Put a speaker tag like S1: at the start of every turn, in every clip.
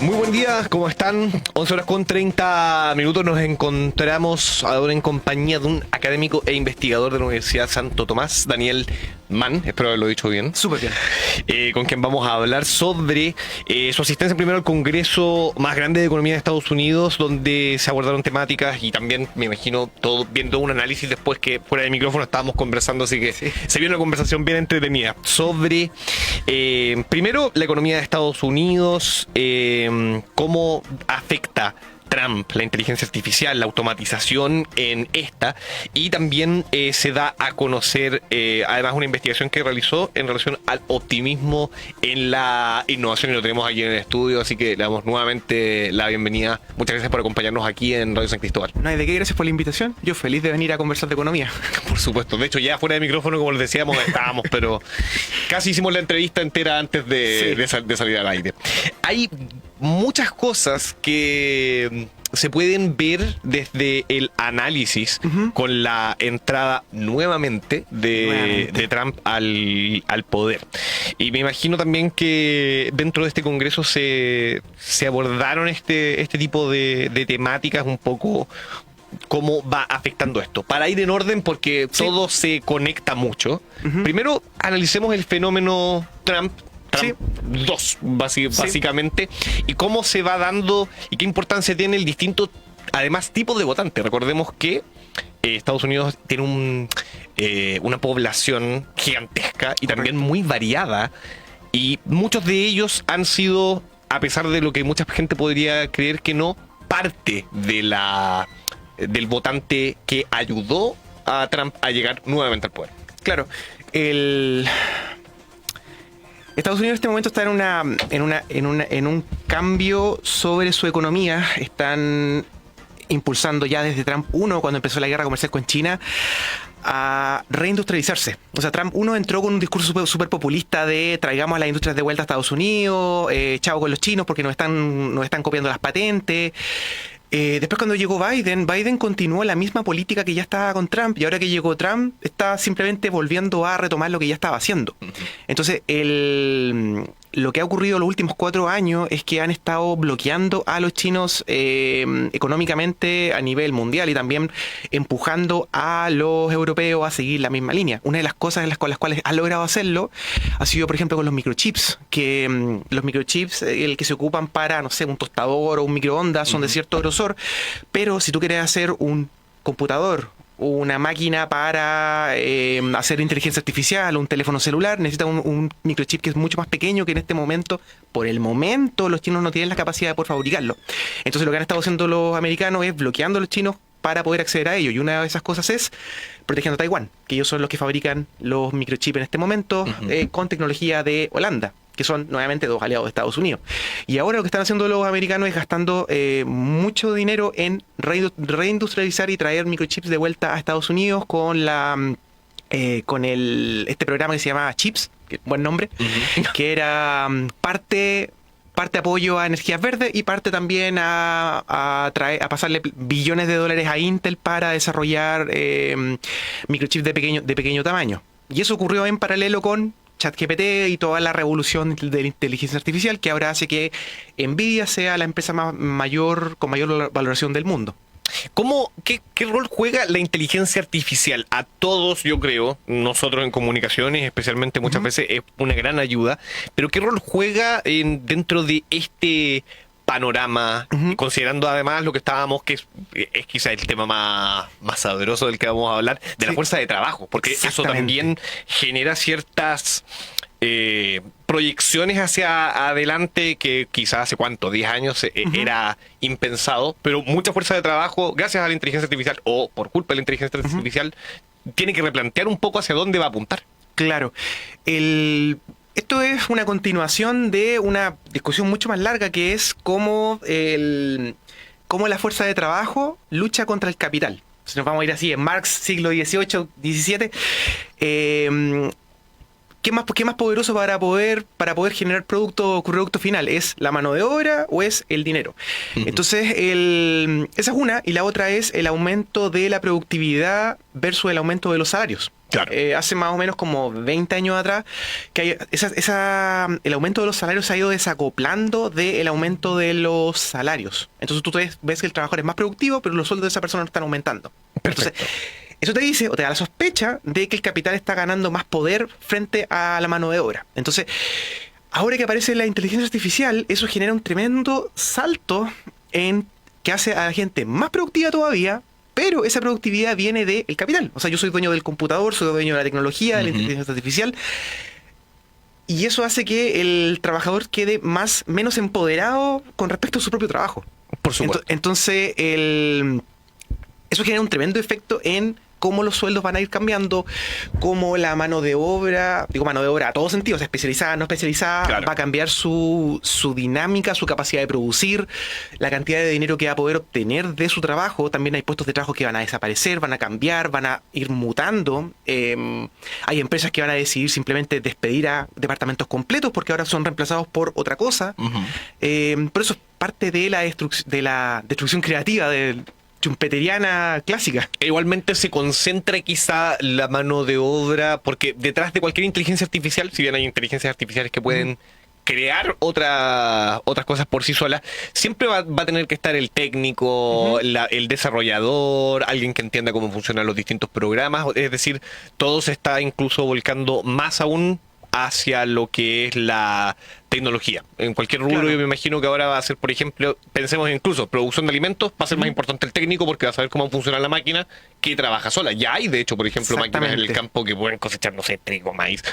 S1: Muy buen día, ¿cómo están? 11 horas con 30 minutos nos encontramos ahora en compañía de un académico e investigador de la Universidad Santo Tomás, Daniel Mann, espero haberlo dicho bien.
S2: Súper bien.
S1: Con quien vamos a hablar sobre su asistencia primero al Congreso más grande de Economía de Estados Unidos, donde se abordaron temáticas y también, me imagino, todo viendo un análisis después que fuera de micrófono estábamos conversando, así que sí, se vio una conversación bien entretenida sobre, primero, la economía de Estados Unidos, cómo afecta Trump, la inteligencia artificial, la automatización en esta, y también se da a conocer además una investigación que realizó en relación al optimismo en la innovación, y lo tenemos aquí en el estudio, así que le damos nuevamente la bienvenida. Muchas gracias por acompañarnos aquí en Radio San Cristóbal.
S2: No hay de qué, gracias por la invitación. Yo feliz de venir a conversar de economía.
S1: Por supuesto, de hecho ya fuera de micrófono, como les decíamos, estábamos, pero casi hicimos la entrevista entera antes de salir al aire. Hay muchas cosas que se pueden ver desde el análisis con la entrada nuevamente de Trump al poder. Y me imagino también que dentro de este Congreso se abordaron este tipo de temáticas, un poco cómo va afectando esto. Para ir en orden, porque todo se conecta mucho. Primero, analicemos el fenómeno Trump 2, básicamente, y cómo se va dando y qué importancia tiene el distinto, además, tipo de votante. Recordemos que Estados Unidos tiene una población gigantesca y también muy variada, y muchos de ellos han sido, a pesar de lo que mucha gente podría creer que no, parte del votante que ayudó a Trump a llegar nuevamente al poder.
S2: Claro, Estados Unidos en este momento está en un cambio sobre su economía. Están impulsando ya desde Trump 1, cuando empezó la guerra comercial con China, a reindustrializarse. O sea, Trump 1 entró con un discurso súper populista de traigamos a las industrias de vuelta a Estados Unidos, chao con los chinos porque nos están copiando las patentes. Después, cuando llegó Biden continuó la misma política que ya estaba con Trump, y ahora que llegó Trump está simplemente volviendo a retomar lo que ya estaba haciendo. Entonces, lo que ha ocurrido en los últimos 4 años es que han estado bloqueando a los chinos económicamente a nivel mundial, y también empujando a los europeos a seguir la misma línea. Una de las cosas con las cuales ha logrado hacerlo ha sido, por ejemplo, con los microchips, que los microchips, el que se ocupan para, no sé, un tostador o un microondas, son de cierto grosor, pero si tú quieres hacer un computador, una máquina para hacer inteligencia artificial, un teléfono celular, necesita un microchip que es mucho más pequeño, que en este momento, por el momento, los chinos no tienen la capacidad de poder fabricarlo. Entonces, lo que han estado haciendo los americanos es bloqueando a los chinos para poder acceder a ello, y una de esas cosas es protegiendo a Taiwán, que ellos son los que fabrican los microchips en este momento, con tecnología de Holanda, que son nuevamente 2 aliados de Estados Unidos. Y ahora lo que están haciendo los americanos es gastando mucho dinero en reindustrializar y traer microchips de vuelta a Estados Unidos con este programa que se llama CHIPS, que buen nombre, que era parte apoyo a energías verdes y parte también a pasarle billones de dólares a Intel para desarrollar microchips de pequeño tamaño. Y eso ocurrió en paralelo con ChatGPT y toda la revolución de la inteligencia artificial, que ahora hace que Nvidia sea la empresa con mayor valoración del mundo.
S1: ¿Qué rol juega la inteligencia artificial? A todos, yo creo, nosotros en comunicaciones, especialmente muchas veces, es una gran ayuda, pero ¿qué rol juega dentro de este panorama, considerando además lo que estábamos, que es quizá el tema más sabroso del que vamos a hablar, de la fuerza de trabajo? Porque eso también genera ciertas proyecciones hacia adelante que quizás hace ¿cuánto? 10 años era impensado, pero mucha fuerza de trabajo, gracias a la inteligencia artificial o por culpa de la inteligencia artificial, tiene que replantear un poco hacia dónde va a apuntar.
S2: Claro. Esto es una continuación de una discusión mucho más larga, que es cómo la fuerza de trabajo lucha contra el capital. Si nos vamos a ir así, en Marx, siglo XVIII, XVII, ¿qué más poderoso para poder generar producto final? ¿Es la mano de obra o es el dinero? Entonces, esa es una, y la otra es el aumento de la productividad versus el aumento de los salarios.
S1: Claro.
S2: Hace más o menos como 20 años atrás, que hay el aumento de los salarios se ha ido desacoplando del aumento de los salarios. Entonces tú ves que el trabajador es más productivo, pero los sueldos de esa persona no están aumentando.
S1: Perfecto.
S2: Entonces, eso te dice o te da la sospecha de que el capital está ganando más poder frente a la mano de obra. Entonces, ahora que aparece la inteligencia artificial, eso genera un tremendo salto que hace a la gente más productiva todavía, pero esa productividad viene del capital. O sea, yo soy dueño del computador, soy dueño de la tecnología, de la inteligencia artificial, y eso hace que el trabajador quede menos empoderado con respecto a su propio trabajo.
S1: Por supuesto.
S2: Entonces, eso genera un tremendo efecto en cómo los sueldos van a ir cambiando, cómo la mano de obra a todos sentidos, especializada, no especializada,
S1: claro,
S2: va a cambiar su dinámica, su capacidad de producir, la cantidad de dinero que va a poder obtener de su trabajo. También hay puestos de trabajo que van a desaparecer, van a cambiar, van a ir mutando. Hay empresas que van a decidir simplemente despedir a departamentos completos porque ahora son reemplazados por otra cosa. Pero eso es parte de la destrucción creativa del chumpeteriana clásica.
S1: Igualmente se concentra quizá la mano de obra, porque detrás de cualquier inteligencia artificial, si bien hay inteligencias artificiales que pueden crear otras cosas por sí solas, siempre va a tener que estar el técnico, el desarrollador, alguien que entienda cómo funcionan los distintos programas. Es decir, todo se está incluso volcando más aún hacia lo que es la tecnología. En cualquier rubro, claro, yo me imagino que ahora va a ser, por ejemplo, pensemos incluso producción de alimentos, va a ser más importante el técnico porque va a saber cómo funciona la máquina que trabaja sola. Ya hay, de hecho, por ejemplo, máquinas en el campo que pueden cosechar, no sé, trigo, maíz,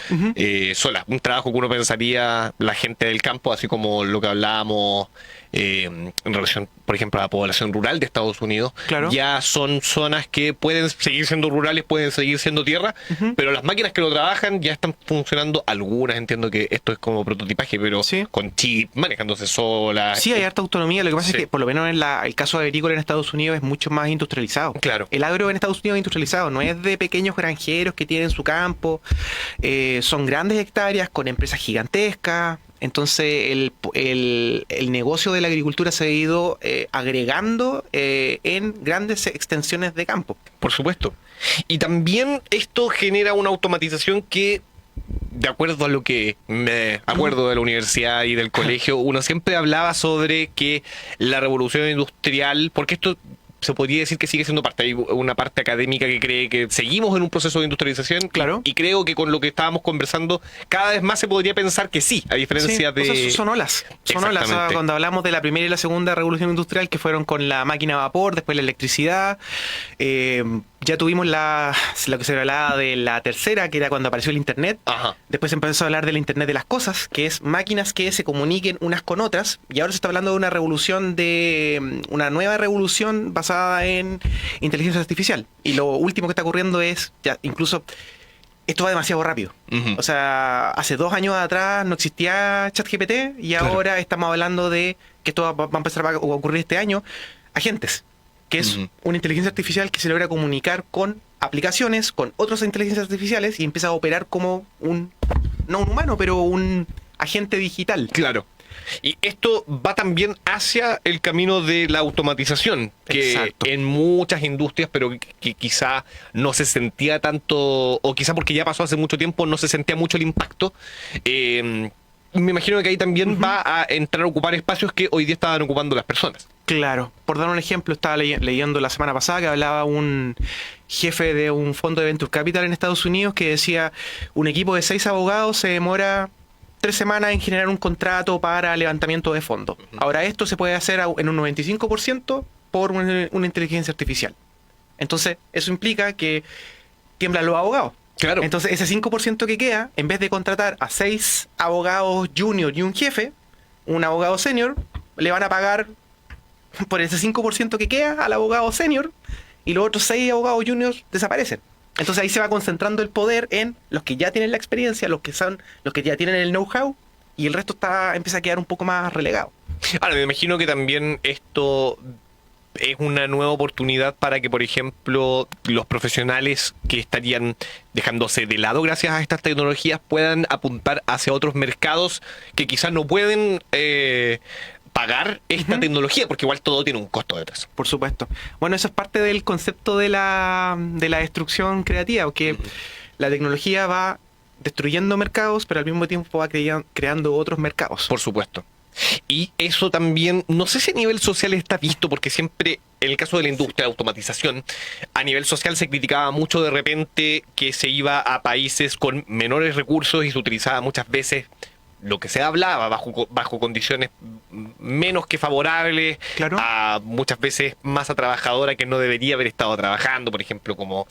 S1: sola. Un trabajo que uno pensaría la gente del campo, así como lo que hablábamos en relación, por ejemplo, a la población rural de Estados Unidos,
S2: claro,
S1: ya son zonas que pueden seguir siendo rurales, pueden seguir siendo tierra, pero las máquinas que lo trabajan ya están funcionando, algunas, entiendo que esto es como prototipaje, pero con chip, manejándose solas.
S2: Sí, hay harta autonomía. Lo que pasa es que, por lo menos en el caso agrícola en Estados Unidos, es mucho más industrializado.
S1: Claro.
S2: El agro en Estados Unidos es industrializado, no es de pequeños granjeros que tienen su campo. Son grandes hectáreas con empresas gigantescas. Entonces el negocio de la agricultura se ha ido agregando en grandes extensiones de campo.
S1: Por supuesto. Y también esto genera una automatización que, de acuerdo a lo que me acuerdo de la universidad y del colegio, uno siempre hablaba sobre que la revolución industrial, porque esto se podría decir que sigue siendo parte. Hay una parte académica que cree que seguimos en un proceso de industrialización.
S2: Claro.
S1: Y creo que con lo que estábamos conversando, cada vez más se podría pensar que sí, a diferencia de...
S2: O sea, son olas. Son olas. Cuando hablamos de la primera y la segunda revolución industrial, que fueron con la máquina a vapor, después la electricidad, ya tuvimos lo que se hablaba de la tercera, que era cuando apareció el Internet.
S1: Ajá.
S2: Después se empezó a hablar del Internet de las cosas, que es máquinas que se comuniquen unas con otras. Y ahora se está hablando de una nueva revolución basada en inteligencia artificial. Y lo último que está ocurriendo es, ya incluso, esto va demasiado rápido. O sea, hace 2 años atrás no existía ChatGPT y ahora estamos hablando de que esto va a empezar a ocurrir este año. Agentes, que es una inteligencia artificial que se logra comunicar con aplicaciones, con otras inteligencias artificiales y empieza a operar como no un humano, pero un agente digital.
S1: Claro. Y esto va también hacia el camino de la automatización, que
S2: exacto,
S1: en muchas industrias, pero que quizá no se sentía tanto, o quizá porque ya pasó hace mucho tiempo, no se sentía mucho el impacto. Me imagino que ahí también va a entrar a ocupar espacios que hoy día estaban ocupando las personas.
S2: Claro. Por dar un ejemplo, estaba leyendo la semana pasada que hablaba un jefe de un fondo de Venture Capital en Estados Unidos que decía, un equipo de 6 abogados se demora 3 semanas en generar un contrato para levantamiento de fondos. Ahora esto se puede hacer en un 95% por una inteligencia artificial. Entonces, eso implica que tiemblan los abogados.
S1: Claro.
S2: Entonces, ese 5% que queda, en vez de contratar a 6 abogados junior y un jefe, un abogado senior, le van a pagar por ese 5% que queda al abogado senior y los otros 6 abogados juniors desaparecen. Entonces ahí se va concentrando el poder en los que ya tienen la experiencia, los que ya tienen el know-how, y el resto empieza a quedar un poco más relegado.
S1: Ahora, me imagino que también esto es una nueva oportunidad para que, por ejemplo, los profesionales que estarían dejándose de lado gracias a estas tecnologías puedan apuntar hacia otros mercados que quizás no pueden pagar esta tecnología, porque igual todo tiene un costo detrás.
S2: Por supuesto. Bueno, eso es parte del concepto de la destrucción creativa, porque la tecnología va destruyendo mercados, pero al mismo tiempo va creando otros mercados.
S1: Por supuesto. Y eso también, no sé si a nivel social está visto, porque siempre, en el caso de la industria de automatización, a nivel social se criticaba mucho de repente que se iba a países con menores recursos y se utilizaba muchas veces lo que se hablaba bajo condiciones menos que favorables,
S2: Claro.
S1: a muchas veces masa trabajadora que no debería haber estado trabajando, por ejemplo, como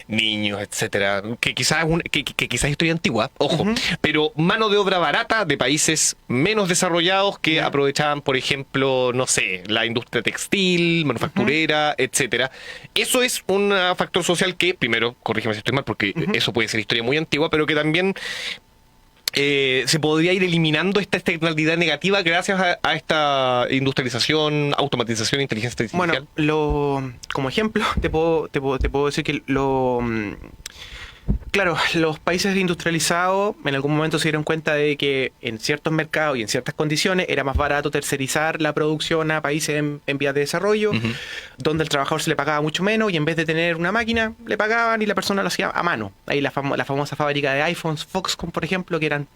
S1: niños, etcétera, que quizás que quizás estoy antigua, ojo, pero mano de obra barata de países menos desarrollados que aprovechaban, por ejemplo, no sé, la industria textil, manufacturera, etcétera. Eso es un factor social que, primero, corrígeme si estoy mal, porque eso puede ser historia muy antigua, pero que también se podría ir eliminando esta externalidad negativa gracias a esta industrialización, automatización, inteligencia artificial.
S2: Bueno, como ejemplo, te puedo decir que claro, los países industrializados en algún momento se dieron cuenta de que en ciertos mercados y en ciertas condiciones era más barato tercerizar la producción a países en vías de desarrollo, donde el trabajador se le pagaba mucho menos y en vez de tener una máquina, le pagaban y la persona lo hacía a mano. Ahí la famosa fábrica de iPhones, Foxconn, por ejemplo, que eran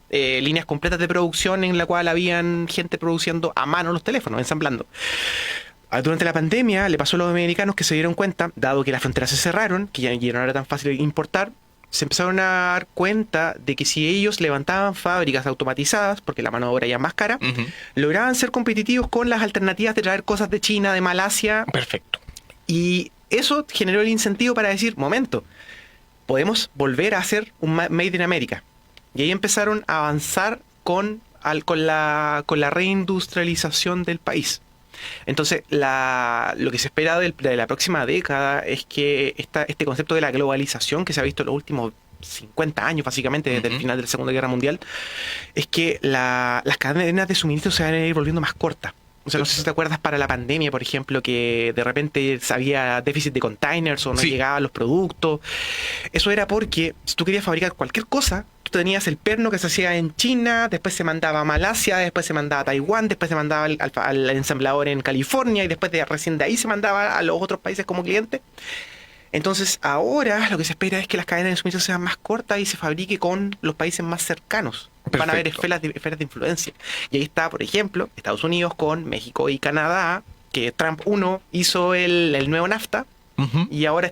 S2: líneas completas de producción en la cual habían gente produciendo a mano los teléfonos, ensamblando. Durante la pandemia le pasó a los americanos que se dieron cuenta, dado que las fronteras se cerraron, que ya no era tan fácil importar, se empezaron a dar cuenta de que si ellos levantaban fábricas automatizadas, porque la mano de obra ya es más cara, lograban ser competitivos con las alternativas de traer cosas de China, de Malasia.
S1: Perfecto.
S2: Y eso generó el incentivo para decir, momento, podemos volver a hacer un Made in America. Y ahí empezaron a avanzar con la reindustrialización del país. Entonces, lo que se espera de la próxima década es que este concepto de la globalización que se ha visto en los últimos 50 años, básicamente, desde el final de la Segunda Guerra Mundial, es que las cadenas de suministro se van a ir volviendo más cortas. O sea, no sé si te acuerdas para la pandemia, por ejemplo, que de repente había déficit de containers o no llegaban los productos. Eso era porque si tú querías fabricar cualquier cosa, tú tenías el perno que se hacía en China, después se mandaba a Malasia, después se mandaba a Taiwán, después se mandaba al ensamblador en California y después recién de ahí se mandaba a los otros países como cliente. Entonces ahora lo que se espera es que las cadenas de suministro sean más cortas y se fabrique con los países más cercanos.
S1: Perfecto.
S2: Van a haber esferas de influencia. Y ahí está, por ejemplo, Estados Unidos con México y Canadá, que Trump 1 hizo el nuevo NAFTA, y ahora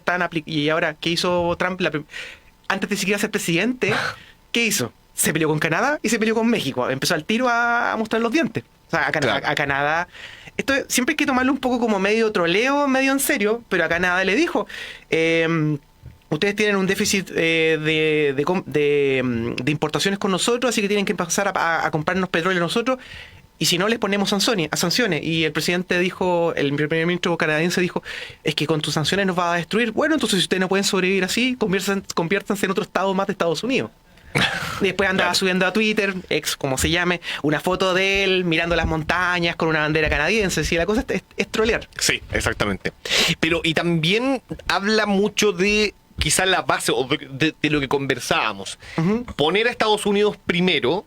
S2: ¿qué hizo Trump? Antes de siquiera ser presidente, ¿qué hizo? Se peleó con Canadá y se peleó con México. Empezó al tiro a mostrar los dientes. O sea, a Canadá... Esto siempre hay que tomarlo un poco como medio troleo, medio en serio, pero a Canadá le dijo... ustedes tienen un déficit de importaciones con nosotros, así que tienen que empezar a comprarnos petróleo nosotros, y si no les ponemos sanciones. Y el presidente dijo, el primer ministro canadiense dijo, es que con tus sanciones nos va a destruir. Bueno, entonces si ustedes no pueden sobrevivir así, conviértanse en otro estado más de Estados Unidos. Y después andaba subiendo a Twitter, como se llame, una foto de él mirando las montañas con una bandera canadiense. Si la cosa es trolear.
S1: Sí, exactamente. Pero y también habla mucho de quizás la base o de lo que conversábamos. Poner a Estados Unidos primero.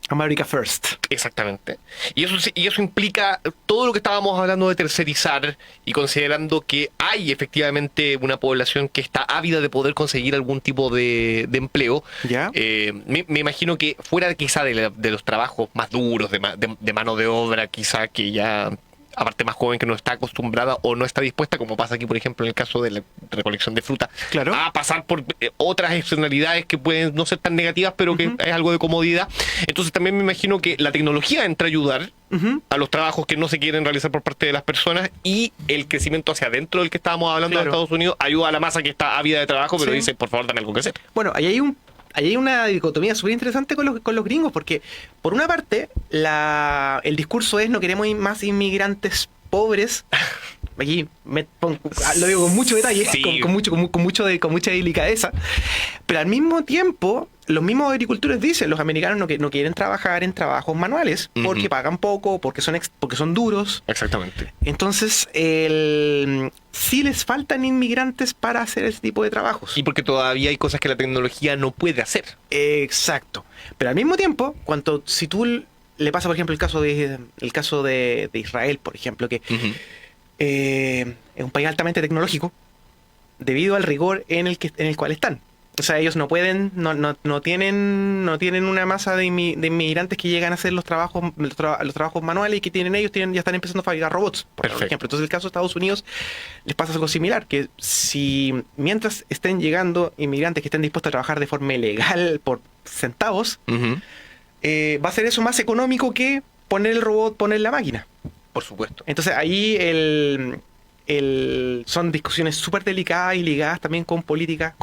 S2: America First.
S1: Exactamente. Y eso implica todo lo que estábamos hablando de tercerizar y considerando que hay efectivamente una población que está ávida de poder conseguir algún tipo de empleo.
S2: ¿Ya?
S1: Me imagino que fuera quizá de los trabajos más duros, de mano de obra, quizá que ya... aparte más joven que no está acostumbrada o no está dispuesta, como pasa aquí por ejemplo en el caso de la recolección de fruta,
S2: claro,
S1: a pasar por otras externalidades que pueden no ser tan negativas, pero que es algo de comodidad. Entonces también me imagino que la tecnología entra a ayudar a los trabajos que no se quieren realizar por parte de las personas, y el crecimiento hacia adentro del que estábamos hablando de Estados Unidos ayuda a la masa que está ávida de trabajo, pero dice, por favor, dame algo que hacer.
S2: Bueno, ahí hay una dicotomía súper interesante con los gringos, porque por una parte el discurso es no queremos más inmigrantes pobres. Aquí lo digo con mucho detalle,
S1: Sí.
S2: con mucha delicadeza, pero al mismo tiempo los mismos agricultores dicen, los americanos no quieren trabajar en trabajos manuales porque pagan poco, porque son duros.
S1: Exactamente.
S2: Entonces sí les faltan inmigrantes para hacer ese tipo de trabajos.
S1: Y porque todavía hay cosas que la tecnología no puede hacer.
S2: Exacto. Pero al mismo tiempo, si tú le pasa, por ejemplo, el caso de Israel, por ejemplo, que es un país altamente tecnológico debido al rigor en el cual están. O sea, ellos no pueden, no tienen una masa de inmigrantes que llegan a hacer los trabajos manuales y que tienen ellos, ya están empezando a fabricar robots, por ejemplo. Entonces, en el caso de Estados Unidos, les pasa algo similar, que si mientras estén llegando inmigrantes que estén dispuestos a trabajar de forma ilegal por centavos, va a ser eso más económico que poner el robot, poner la máquina.
S1: Por supuesto.
S2: Entonces, ahí son discusiones súper delicadas y ligadas también con políticas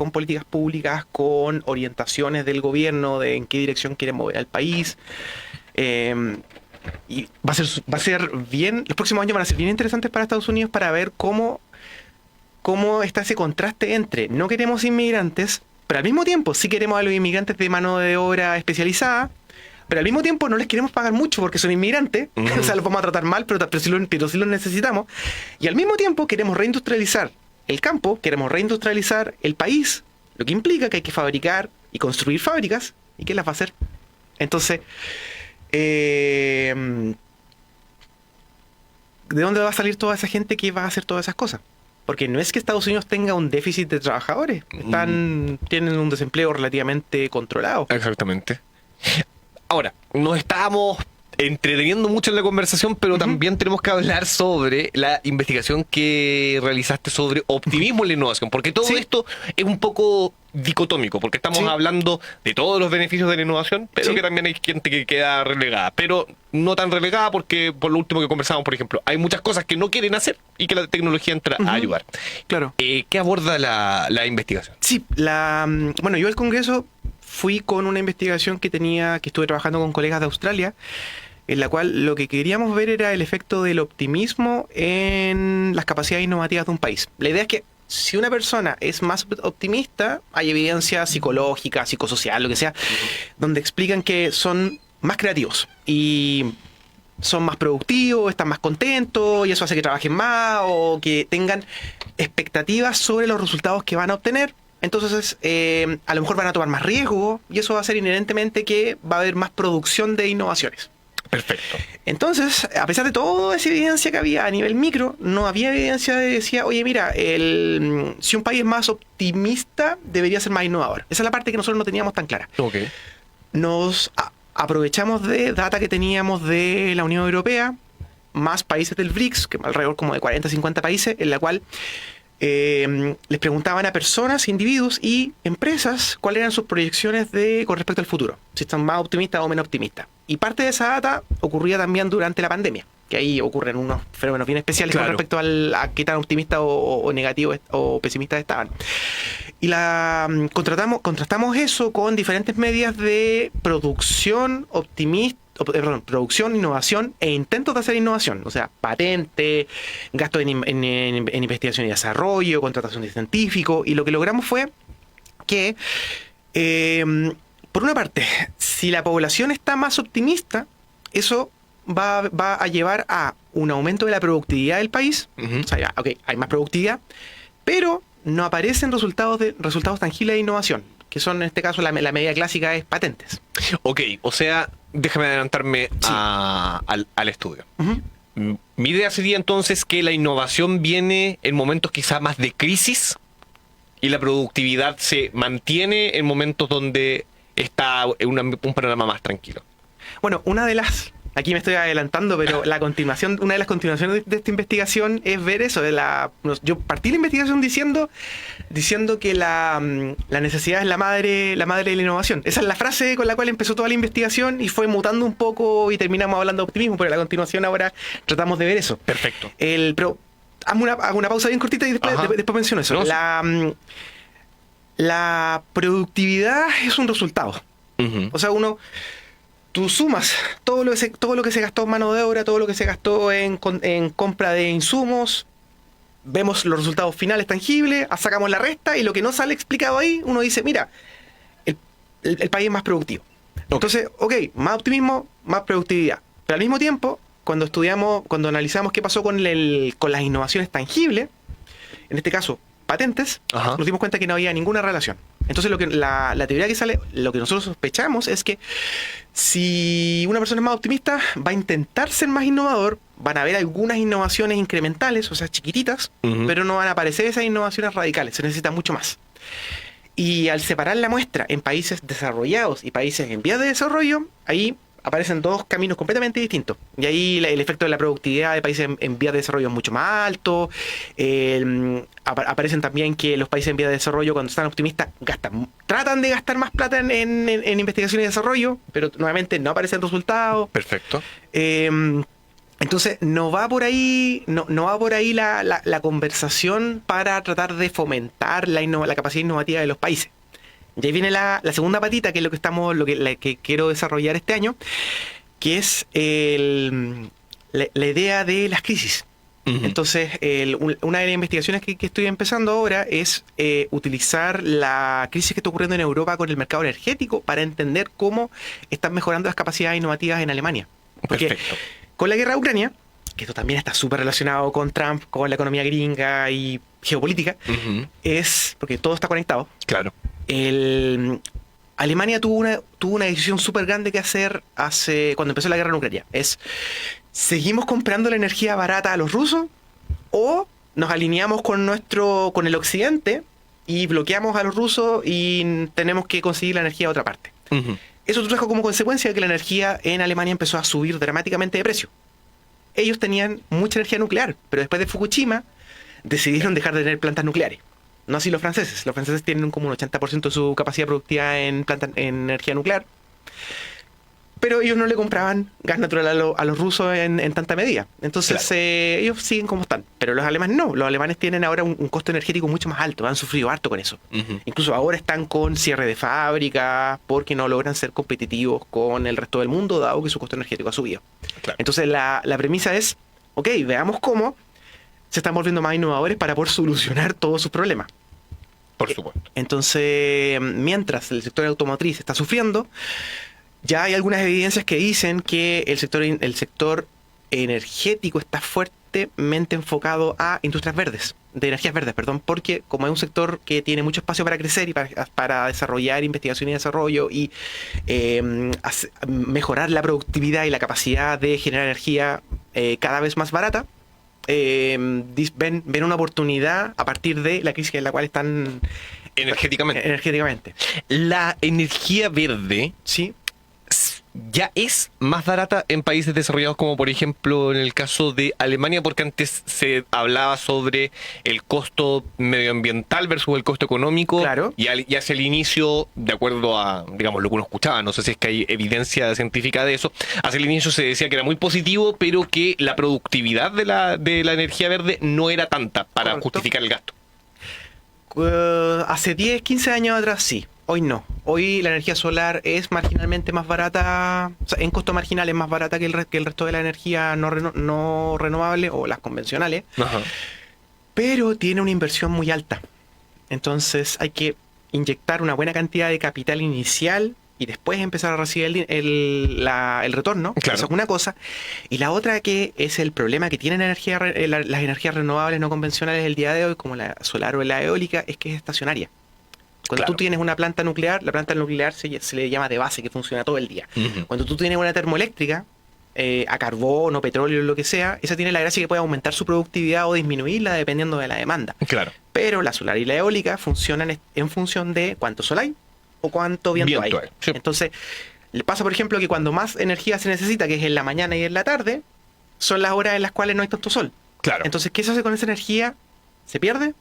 S2: públicas, con orientaciones del gobierno de en qué dirección quieren mover al país. Y va a ser bien, los próximos años van a ser bien interesantes para Estados Unidos para ver cómo está ese contraste entre no queremos inmigrantes, pero al mismo tiempo sí queremos a los inmigrantes de mano de obra especializada, pero al mismo tiempo no les queremos pagar mucho porque son inmigrantes, o sea, los vamos a tratar mal, pero sí los necesitamos. Y al mismo tiempo queremos reindustrializar el campo, queremos reindustrializar el país, lo que implica que hay que fabricar y construir fábricas. ¿Y quién las va a hacer? Entonces, ¿de dónde va a salir toda esa gente que va a hacer todas esas cosas? Porque no es que Estados Unidos tenga un déficit de trabajadores, tienen un desempleo relativamente controlado.
S1: Exactamente. Ahora, nos estábamos entreteniendo mucho en la conversación, pero también tenemos que hablar sobre la investigación que realizaste sobre optimismo en la innovación, porque todo esto es un poco dicotómico, porque estamos hablando de todos los beneficios de la innovación, pero que también hay gente que queda relegada, pero no tan relegada porque, por lo último que conversamos, por ejemplo, hay muchas cosas que no quieren hacer y que la tecnología entra a ayudar.
S2: Claro.
S1: ¿Qué aborda la investigación?
S2: Sí, bueno, yo al Congreso fui con una investigación que estuve trabajando con colegas de Australia, en la cual lo que queríamos ver era el efecto del optimismo en las capacidades innovativas de un país. La idea es que si una persona es más optimista, hay evidencia psicológica, psicosocial, lo que sea, donde explican que son más creativos y son más productivos, están más contentos y eso hace que trabajen más o que tengan expectativas sobre los resultados que van a obtener. Entonces, a lo mejor van a tomar más riesgo y eso va a hacer inherentemente que va a haber más producción de innovaciones.
S1: Perfecto.
S2: Entonces, a pesar de toda esa evidencia que había a nivel micro, no había evidencia de decía, oye, mira, si un país es más optimista, debería ser más innovador. Esa es la parte que nosotros no teníamos tan clara.
S1: Okay.
S2: Nos aprovechamos de data que teníamos de la Unión Europea, más países del BRICS, que alrededor como de 40, 50 países, en la cual les preguntaban a personas, individuos y empresas cuáles eran sus proyecciones con respecto al futuro, si están más optimistas o menos optimistas. Y parte de esa data ocurría también durante la pandemia, que ahí ocurren unos fenómenos bien especiales con respecto a qué tan optimistas o negativos o pesimistas estaban. Y contrastamos eso con diferentes medidas de producción producción, innovación e intentos de hacer innovación, o sea, patente, gasto en investigación y desarrollo, contratación de científicos, y lo que logramos fue que, por una parte, si la población está más optimista, eso va a llevar a un aumento de la productividad del país, o sea, hay más productividad, pero no aparecen resultados tangibles de innovación, que son, en este caso, la medida clásica es patentes.
S1: Ok, o sea, déjame adelantarme al estudio. Mi idea sería entonces que la innovación viene en momentos quizá más de crisis y la productividad se mantiene en momentos donde está un panorama más tranquilo.
S2: Bueno, aquí me estoy adelantando, pero una de las continuaciones de esta investigación es ver eso. Yo partí la investigación diciendo que la necesidad es la madre de la innovación. Una es la frase con la cual empezó toda la investigación y fue mutando un poco y terminamos hablando de optimismo, pero a la continuación ahora tratamos de ver eso.
S1: Perfecto.
S2: Pero hago una pausa bien cortita y después menciono eso. No, la productividad es un resultado. O sea, tú sumas todo lo que se gastó en mano de obra, todo lo que se gastó en compra de insumos, vemos los resultados finales tangibles, sacamos la resta y lo que no sale explicado ahí, uno dice, mira, el país es más productivo. Entonces, más optimismo, más productividad. Pero al mismo tiempo, cuando analizamos qué pasó con las innovaciones tangibles, en este caso, patentes, nos dimos cuenta que no había ninguna relación. Entonces la teoría que sale, lo que nosotros sospechamos es que si una persona es más optimista, va a intentar ser más innovador, van a haber algunas innovaciones incrementales, o sea, chiquititas, pero no van a aparecer esas innovaciones radicales, se necesita mucho más. Y al separar la muestra en países desarrollados y países en vías de desarrollo, ahí aparecen dos caminos completamente distintos. Y ahí el efecto de la productividad de países en vías de desarrollo es mucho más alto. Aparecen también que los países en vías de desarrollo, cuando están optimistas, tratan de gastar más plata en investigación y desarrollo, pero nuevamente no aparecen resultados.
S1: Perfecto.
S2: Entonces no va por ahí, no va por ahí la conversación para tratar de fomentar la capacidad innovativa de los países. Y ahí viene la segunda patita, que es la que quiero desarrollar este año, que es la idea de las crisis. Uh-huh. Entonces, una de las investigaciones que estoy empezando ahora es utilizar la crisis que está ocurriendo en Europa con el mercado energético para entender cómo están mejorando las capacidades innovativas en Alemania. Porque perfecto. Con la guerra de Ucrania, que esto también está súper relacionado con Trump, con la economía gringa y geopolítica, uh-huh. Es porque todo está conectado.
S1: Claro.
S2: Alemania tuvo una decisión súper grande que hacer cuando empezó la guerra en Ucrania. ¿Seguimos comprando la energía barata a los rusos o nos alineamos con el occidente y bloqueamos a los rusos y tenemos que conseguir la energía de otra parte? Uh-huh. Eso trajo como consecuencia que la energía en Alemania empezó a subir dramáticamente de precio. Ellos tenían mucha energía nuclear, pero después de Fukushima decidieron dejar de tener plantas nucleares. No así los franceses. Los franceses tienen como un 80% de su capacidad productiva en energía nuclear. Pero ellos no le compraban gas natural a los rusos en tanta medida. Entonces claro. Ellos siguen como están. Pero los alemanes no. Los alemanes tienen ahora un costo energético mucho más alto. Han sufrido harto con eso. Uh-huh. Incluso ahora están con cierre de fábricas porque no logran ser competitivos con el resto del mundo, dado que su costo energético ha subido. Claro. Entonces la premisa es, ok, veamos cómo se están volviendo más innovadores para poder solucionar todos sus problemas.
S1: Por supuesto.
S2: Entonces, mientras el sector automotriz está sufriendo, ya hay algunas evidencias que dicen que el sector energético está fuertemente enfocado a industrias verdes, de energías verdes, perdón, porque como es un sector que tiene mucho espacio para crecer y para desarrollar investigación y desarrollo y mejorar la productividad y la capacidad de generar energía cada vez más barata, ven una oportunidad a partir de la crisis en la cual están energéticamente.
S1: La energía verde,
S2: sí,
S1: ya es más barata en países desarrollados como por ejemplo en el caso de Alemania, porque antes se hablaba sobre el costo medioambiental versus el costo económico.
S2: Claro.
S1: Y hacia el inicio, de acuerdo a, digamos, lo que uno escuchaba, no sé si es que hay evidencia científica de eso, hacia el inicio se decía que era muy positivo, pero que la productividad de la energía verde no era tanta para Correcto. Justificar el gasto.
S2: Hace 10, 15 años atrás sí. Hoy no. Hoy la energía solar es marginalmente más barata, o sea, en costo marginal es más barata que el resto de la energía no renovable o las convencionales. Ajá. Pero tiene una inversión muy alta. Entonces hay que inyectar una buena cantidad de capital inicial y después empezar a recibir el retorno. Claro. Eso es una cosa. Y la otra que es el problema que tienen las energías renovables no convencionales el día de hoy, como la solar o la eólica, es que es estacionaria. Cuando claro. tú tienes una planta nuclear, la planta nuclear se le llama de base, que funciona todo el día. Uh-huh. Cuando tú tienes una termoeléctrica, a carbón o petróleo, lo que sea, esa tiene la gracia que puede aumentar su productividad o disminuirla dependiendo de la demanda.
S1: Claro.
S2: Pero la solar y la eólica funcionan en función de cuánto sol hay o cuánto viento hay. Sí. Entonces, le pasa, por ejemplo, que cuando más energía se necesita, que es en la mañana y en la tarde, son las horas en las cuales no hay tanto sol.
S1: Claro.
S2: Entonces, ¿qué se hace con esa energía? ¿Se pierde?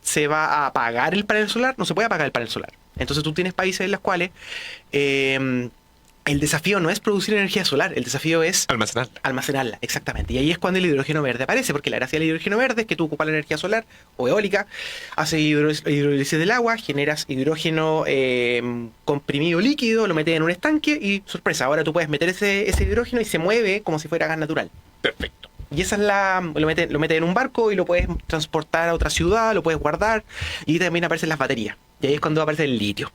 S2: ¿Se va a apagar el panel solar? No se puede apagar el panel solar. Entonces tú tienes países en los cuales el desafío no es producir energía solar, el desafío es almacenarla, exactamente. Y ahí es cuando el hidrógeno verde aparece, porque la gracia del hidrógeno verde es que tú ocupas la energía solar o eólica, haces hidrólisis del agua, generas hidrógeno comprimido líquido, lo metes en un estanque y sorpresa, ahora tú puedes meter ese hidrógeno y se mueve como si fuera gas natural.
S1: Perfecto.
S2: Y esa es lo metes en un barco y lo puedes transportar a otra ciudad, lo puedes guardar, y también aparecen las baterías. Y ahí es cuando aparece el litio.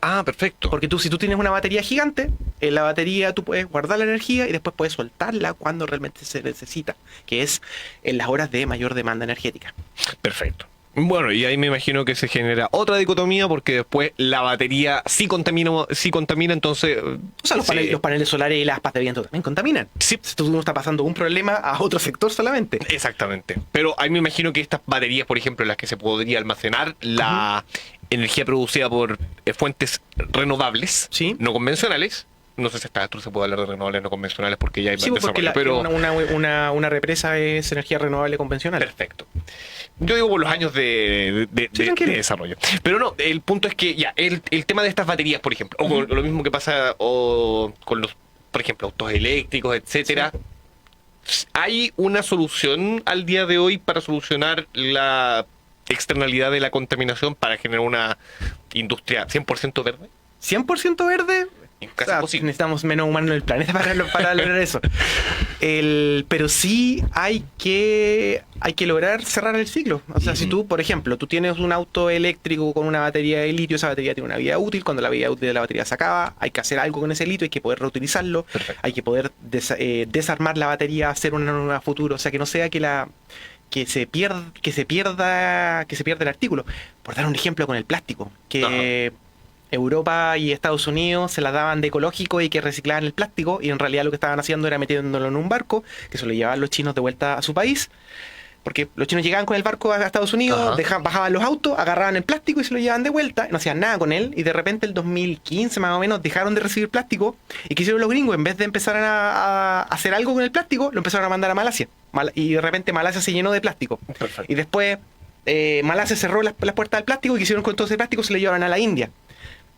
S1: Ah, perfecto.
S2: Porque si tú tienes una batería gigante, en la batería tú puedes guardar la energía y después puedes soltarla cuando realmente se necesita, que es en las horas de mayor demanda energética.
S1: Perfecto. Bueno, y ahí me imagino que se genera otra dicotomía porque después la batería sí contamina, entonces...
S2: O sea, los paneles solares y las aspas de viento también contaminan.
S1: Sí.
S2: Entonces uno está pasando un problema a otro sector solamente.
S1: Exactamente. Pero ahí me imagino que estas baterías, por ejemplo, las que se podría almacenar, energía producida por fuentes renovables,
S2: Sí.
S1: no convencionales. No sé si hasta esto se puede hablar de renovables no convencionales porque ya hay
S2: Sí, porque
S1: desarrollo, pero
S2: una represa es energía renovable convencional.
S1: perfecto. Yo digo por los años
S2: Sí, tranquilo.
S1: de desarrollo. Pero no, el punto es que ya, el tema de estas baterías, por ejemplo, o con lo mismo que pasa o con los, por ejemplo, autos eléctricos, etcétera. ¿Hay una solución al día de hoy para solucionar la externalidad de la contaminación para generar una industria 100% verde?
S2: 100% verde.
S1: Casi posible.
S2: Necesitamos menos humanos en el planeta para lograr eso. Pero sí hay que lograr cerrar el ciclo. O sea, si tú, por ejemplo, tú tienes un auto eléctrico con una batería de litio, esa batería tiene una vida útil. Cuando la vida útil de la batería se acaba, hay que hacer algo con ese litio, hay que poder reutilizarlo.
S1: Perfecto.
S2: Hay que poder desarmar la batería, hacer una nueva futuro. O sea, que no sea que se pierda el artículo. Por dar un ejemplo con el plástico, que Europa y Estados Unidos se las daban de ecológico y que reciclaban el plástico, y en realidad lo que estaban haciendo era metiéndolo en un barco que se lo llevaban los chinos de vuelta a su país, porque los chinos llegaban con el barco a Estados Unidos, bajaban los autos, agarraban el plástico y se lo llevaban de vuelta, no hacían nada con él, y de repente el 2015 más o menos dejaron de recibir plástico. ¿Y qué hicieron los gringos? En vez de empezar a hacer algo con el plástico, lo empezaron a mandar a Malasia, y de repente Malasia se llenó de plástico.
S1: Perfecto.
S2: Y después Malasia cerró las puertas del plástico, y ¿qué hicieron con todo ese plástico? Se lo llevaron a la India.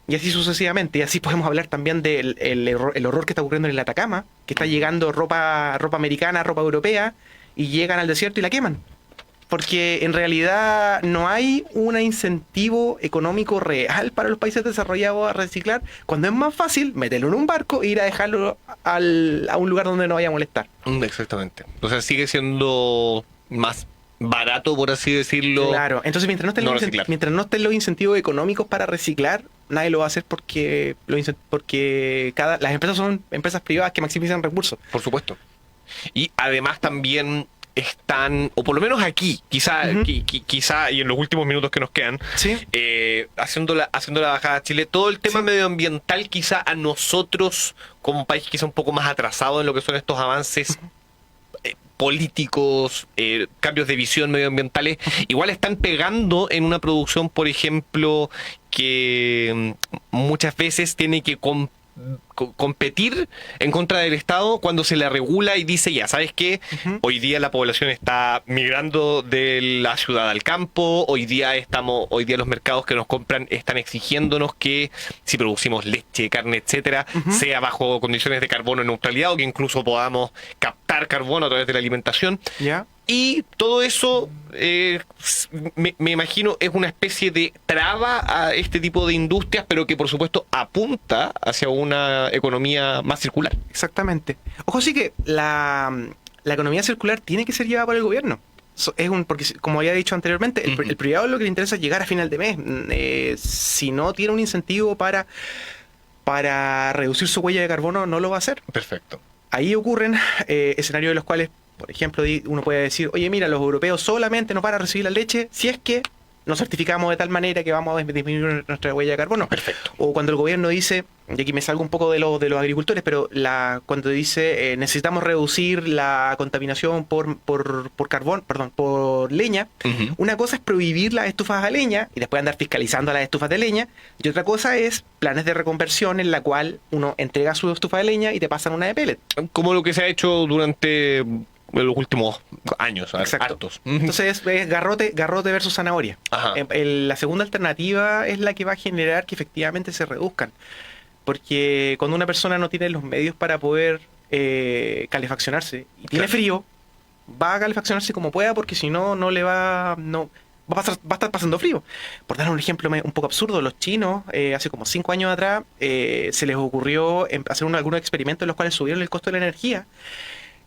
S2: Y así sucesivamente. Y así podemos hablar también del el horror que está ocurriendo en el Atacama, que está llegando ropa americana, ropa europea, y llegan al desierto y la queman. Porque en realidad no hay un incentivo económico real para los países desarrollados a reciclar, cuando es más fácil meterlo en un barco e ir a dejarlo a un lugar donde no vaya a molestar.
S1: Exactamente. O sea, sigue siendo más barato, por así decirlo.
S2: Claro, entonces mientras no estén los incentivos económicos para reciclar, nadie lo va a hacer porque las empresas son empresas privadas que maximizan recursos.
S1: Por supuesto. Y además también están, o por lo menos aquí, quizá y en los últimos minutos que nos quedan,
S2: ¿Sí?
S1: haciendo la bajada a Chile, todo el tema medioambiental quizá a nosotros como país quizá un poco más atrasado en lo que son estos avances políticos, cambios de visión medioambientales, igual están pegando en una producción, por ejemplo, que muchas veces tiene que competir en contra del Estado cuando se la regula y dice, ya, ¿sabes qué? Hoy día la población está migrando de la ciudad al campo, hoy día los mercados que nos compran están exigiéndonos que si producimos leche, carne, etcétera, sea bajo condiciones de carbono neutralidad, o que incluso podamos captar carbono a través de la alimentación.
S2: ¿Ya?
S1: Y todo eso, me imagino, es una especie de traba a este tipo de industrias, pero que por supuesto apunta hacia una economía más circular.
S2: Exactamente. Ojo, sí que la economía circular tiene que ser llevada por el gobierno. Porque, como había dicho anteriormente, el privado lo que le interesa es llegar a final de mes. Si no tiene un incentivo para reducir su huella de carbono, no lo va a hacer.
S1: Perfecto.
S2: Ahí ocurren escenarios de los cuales, por ejemplo, uno puede decir, oye, mira, los europeos solamente nos van a recibir la leche si es que nos certificamos de tal manera que vamos a disminuir nuestra huella de carbono.
S1: Perfecto.
S2: O cuando el gobierno dice, y aquí me salgo un poco de los agricultores, pero cuando dice necesitamos reducir la contaminación por leña, una cosa es prohibir las estufas a leña y después andar fiscalizando las estufas de leña, y otra cosa es planes de reconversión en la cual uno entrega su estufa de leña y te pasan una de pellet.
S1: Como lo que se ha hecho durante los últimos años,
S2: Exacto.
S1: hartos.
S2: Entonces es garrote versus zanahoria. La segunda alternativa es la que va a generar que efectivamente se reduzcan. Porque cuando una persona no tiene los medios para poder calefaccionarse y tiene frío, va a calefaccionarse como pueda, porque si no, va a estar pasando frío. Por dar un ejemplo un poco absurdo, los chinos, hace como 5 años atrás, se les ocurrió hacer algunos experimentos en los cuales subieron el costo de la energía.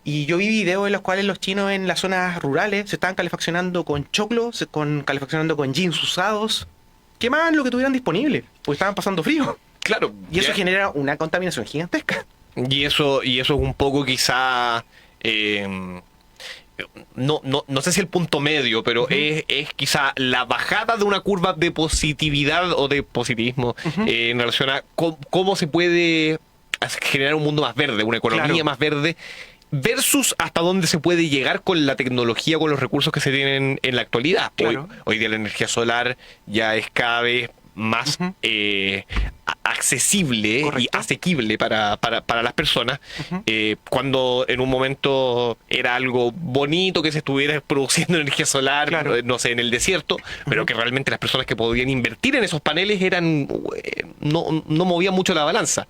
S2: Y yo vi videos en los cuales los chinos en las zonas rurales se estaban calefaccionando con choclo, calefaccionando con jeans usados, quemaban lo que tuvieran disponible, porque estaban pasando frío.
S1: Claro.
S2: Y eso genera una contaminación gigantesca.
S1: Y eso es un poco quizá... no sé si el punto medio, pero es quizá la bajada de una curva de positividad o de positivismo en relación a cómo se puede generar un mundo más verde, una economía más verde, versus hasta dónde se puede llegar con la tecnología, con los recursos que se tienen en la actualidad.
S2: Claro.
S1: Hoy día la energía solar ya es cada vez más accesible.
S2: Correcto.
S1: Y asequible para las personas, cuando en un momento era algo bonito que se estuviera produciendo energía solar,
S2: Claro.
S1: no sé, en el desierto, pero que realmente las personas que podían invertir en esos paneles eran no movían mucho la balanza.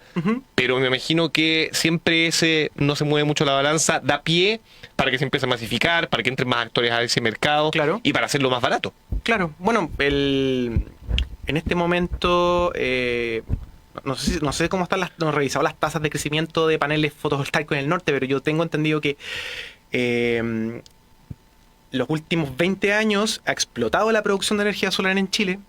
S1: Pero me imagino que siempre ese no se mueve mucho la balanza, da pie para que se empiece a masificar, para que entren más actores a ese mercado.
S2: Claro.
S1: Y para hacerlo más barato.
S2: Claro, bueno, en este momento, no sé cómo están no he revisado las tasas de crecimiento de paneles fotovoltaicos en el norte, pero yo tengo entendido que los últimos 20 años ha explotado la producción de energía solar en Chile,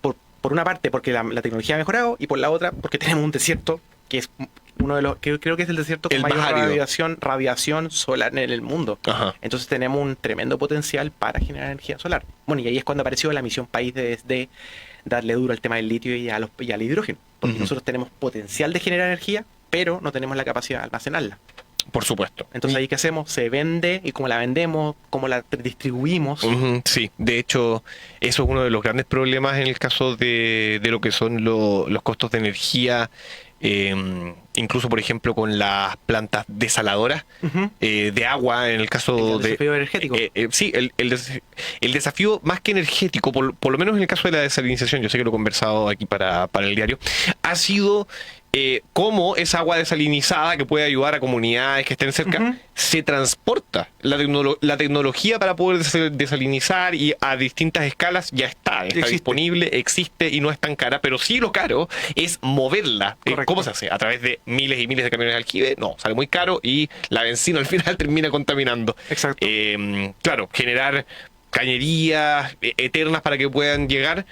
S2: por una parte porque la tecnología ha mejorado y por la otra porque tenemos un desierto que es uno de los, que creo que es el desierto con
S1: El
S2: mayor
S1: más árido.
S2: radiación solar en el mundo.
S1: Ajá.
S2: Entonces tenemos un tremendo potencial para generar energía solar. Bueno, y ahí es cuando apareció la misión País de darle duro al tema del litio y al hidrógeno. Porque nosotros tenemos potencial de generar energía, pero no tenemos la capacidad de almacenarla.
S1: Por supuesto.
S2: Entonces ahí, ¿qué hacemos? Se vende, y cómo la vendemos, cómo la distribuimos.
S1: Sí, de hecho, eso es uno de los grandes problemas en el caso de lo que son los costos de energía, incluso, por ejemplo, con las plantas desaladoras de agua, en el caso
S2: El desafío energético.
S1: Sí, el desafío más que energético, por lo menos en el caso de la desalinización, yo sé que lo he conversado aquí para el diario, ha sido cómo esa agua desalinizada que puede ayudar a comunidades que estén cerca, se transporta. La tecnología para poder desalinizar y a distintas escalas ya está disponible, existe y no es tan cara, pero sí lo caro es moverla. ¿Cómo se hace? ¿A través de miles y miles de camiones de aljibe? No, sale muy caro y la benzina al final termina contaminando.
S2: Exacto.
S1: Claro, generar cañerías eternas para que puedan llegar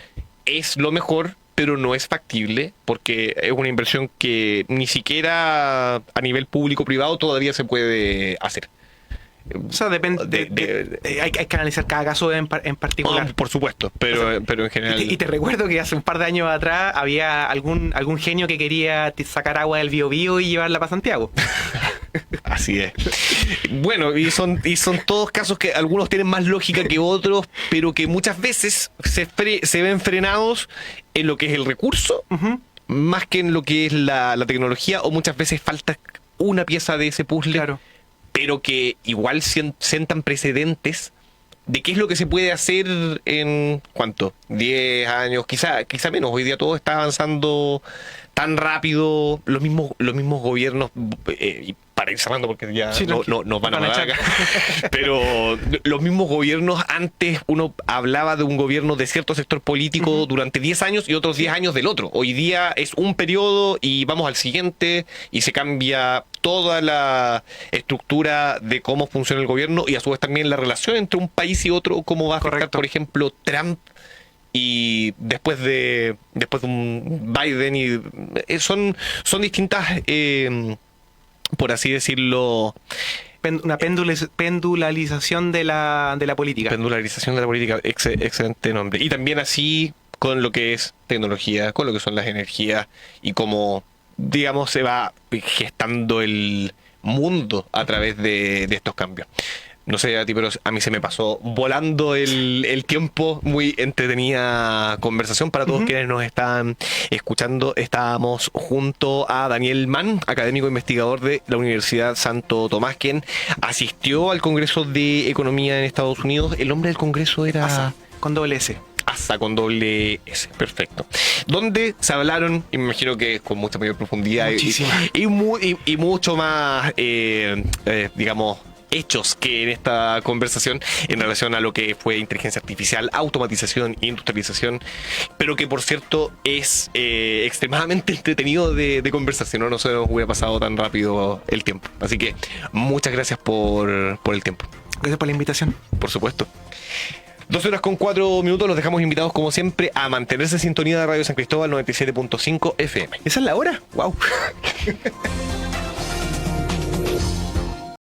S1: es lo mejor, pero no es factible porque es una inversión que ni siquiera a nivel público-privado todavía se puede hacer.
S2: O sea, depende. Hay que analizar cada caso en particular.
S1: Por supuesto, pero en general.
S2: Y te recuerdo que hace un par de años atrás había algún genio que quería sacar agua del Biobío y llevarla para Santiago.
S1: Así es. Bueno, y son todos casos que algunos tienen más lógica que otros, pero que muchas veces se ven frenados en lo que es el recurso, más que en lo que es la tecnología, o muchas veces falta una pieza de ese puzzle.
S2: Claro.
S1: Pero que igual sientan precedentes de qué es lo que se puede hacer en, ¿cuánto? 10 años, quizá menos. Hoy día todo está avanzando tan rápido, los mismos gobiernos, y para ir cerrando porque ya
S2: sí,
S1: nos van a matar acá, pero los mismos gobiernos, antes uno hablaba de un gobierno de cierto sector político durante 10 años y otros 10 años del otro. Hoy día es un periodo y vamos al siguiente y se cambia toda la estructura de cómo funciona el gobierno y a su vez también la relación entre un país y otro, cómo va a afectar, por ejemplo, Trump y después de un Biden, y son distintas, por así decirlo,
S2: Una pendularización de la política.
S1: Pendularización de la política, excelente nombre. Y también así con lo que es tecnología, con lo que son las energías y cómo, digamos, se va gestando el mundo a través de estos cambios. No sé a ti, pero a mí se me pasó volando el tiempo. Muy entretenida conversación para todos quienes nos están escuchando. Estábamos junto a Daniel Mann, académico investigador de la Universidad Santo Tomás, quien asistió al Congreso de Economía en Estados Unidos. El nombre del Congreso era...
S2: ASA, con doble S.
S1: ASA con doble S, perfecto. Donde se hablaron, y me imagino que con mucha mayor profundidad y mucho más, digamos, hechos que en esta conversación en relación a lo que fue inteligencia artificial, automatización, industrialización, pero que por cierto es extremadamente entretenido de conversación, no se nos hubiera pasado tan rápido el tiempo. Así que muchas gracias por el tiempo.
S2: Gracias por la invitación.
S1: Por supuesto. 12 horas con 4 minutos, los dejamos invitados como siempre a mantenerse en sintonía de Radio San Cristóbal 97.5 FM.
S2: ¿Esa es la hora? ¡Wow!